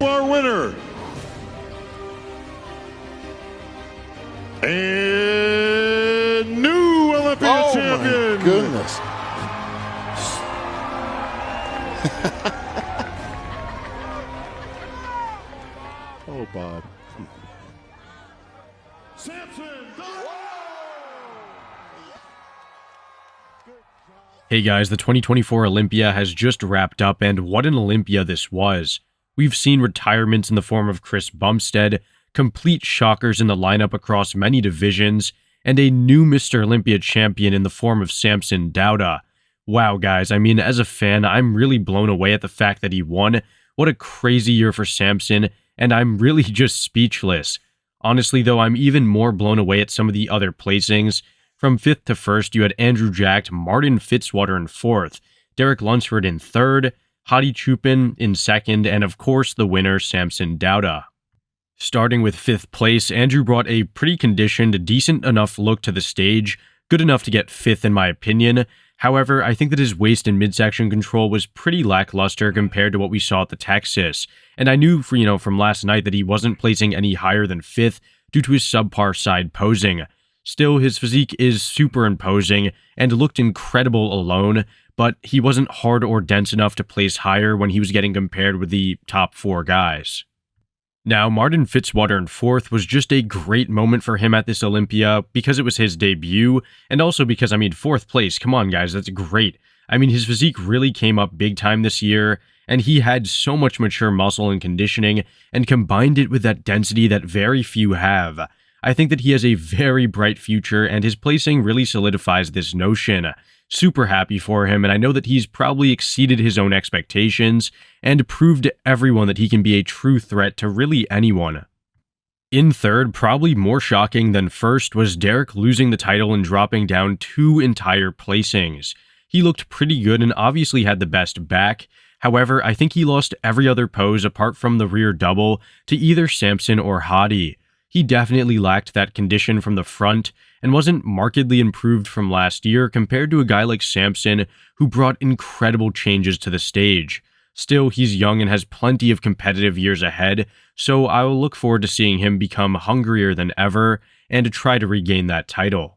Our winner and new Olympia champion. My goodness. Oh, Bob. Samson. Hey guys, the 2024 Olympia has just wrapped up, and what an Olympia this was. We've seen retirements in the form of Chris Bumstead, complete shockers in the lineup across many divisions, and a new Mr. Olympia champion in the form of Samson DAUDA. Wow guys, I mean, as a fan, I'm really blown away at the fact that he won. What a crazy year for Samson, and I'm really just speechless. Honestly though, I'm even more blown away at some of the other placings. From 5th to 1st, you had Andrew Jacked, Martin Fitzwater in 4th, Derek Lunsford in 3rd, Hotti in 2nd, and of course the winner, Samson DAUDA. Starting with 5th place, Andrew brought a pretty conditioned, decent enough look to the stage, good enough to get 5th in my opinion. However, I think that his waist and midsection control was pretty lackluster compared to what we saw at the Texas, and I knew from last night that he wasn't placing any higher than 5th due to his subpar side posing. Still, his physique is super imposing and looked incredible alone, but he wasn't hard or dense enough to place higher when he was getting compared with the top 4 guys. Now, Martin Fitzwater in 4th was just a great moment for him at this Olympia because it was his debut, and also because, 4th place, come on guys, that's great. His physique really came up big time this year, and he had so much mature muscle and conditioning, and combined it with that density that very few have. I think that he has a very bright future, and his placing really solidifies this notion. Super happy for him, and I know that he's probably exceeded his own expectations and proved to everyone that he can be a true threat to really anyone. In 3rd, probably more shocking than 1st, was Derek losing the title and dropping down 2 entire placings. He looked pretty good and obviously had the best back. However, I think he lost every other pose apart from the rear double to either Samson or Hotti. He definitely lacked that condition from the front and wasn't markedly improved from last year compared to a guy like Samson who brought incredible changes to the stage. Still, he's young and has plenty of competitive years ahead, so I will look forward to seeing him become hungrier than ever and to try to regain that title.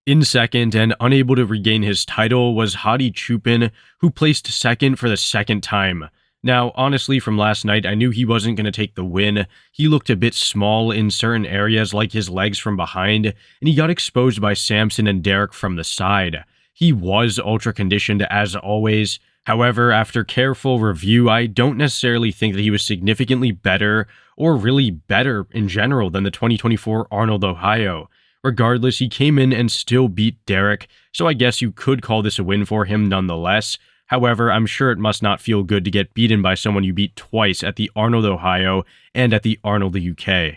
In 2nd, and unable to regain his title, was Hotti, who placed 2nd for the 2nd time. Now, honestly, from last night, I knew he wasn't going to take the win. He looked a bit small in certain areas like his legs from behind, and he got exposed by Samson and Derek from the side. He was ultra-conditioned as always. However, after careful review, I don't necessarily think that he was significantly better, or really better in general, than the 2024 Arnold Ohio. Regardless, he came in and still beat Derek, so I guess you could call this a win for him nonetheless. However, I'm sure it must not feel good to get beaten by someone you beat twice at the Arnold Ohio and at the Arnold UK.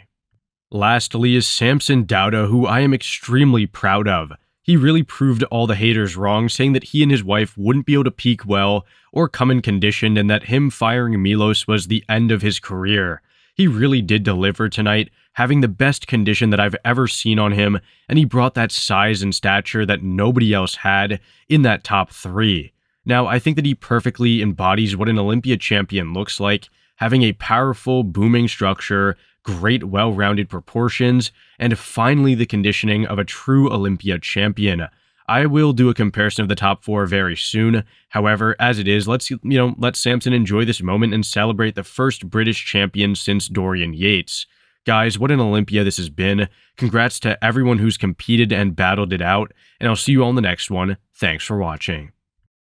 Lastly is Samson DAUDA, who I am extremely proud of. He really proved all the haters wrong, saying that he and his wife wouldn't be able to peak well or come in conditioned, and that him firing Milos was the end of his career. He really did deliver tonight, having the best condition that I've ever seen on him, and he brought that size and stature that nobody else had in that top 3. Now, I think that he perfectly embodies what an Olympia champion looks like, having a powerful, booming structure, great, well-rounded proportions, and finally the conditioning of a true Olympia champion. I will do a comparison of the top 4 very soon. However, as it is, let's let Samson enjoy this moment and celebrate the first British champion since Dorian Yates. Guys, what an Olympia this has been. Congrats to everyone who's competed and battled it out, and I'll see you all in the next one. Thanks for watching.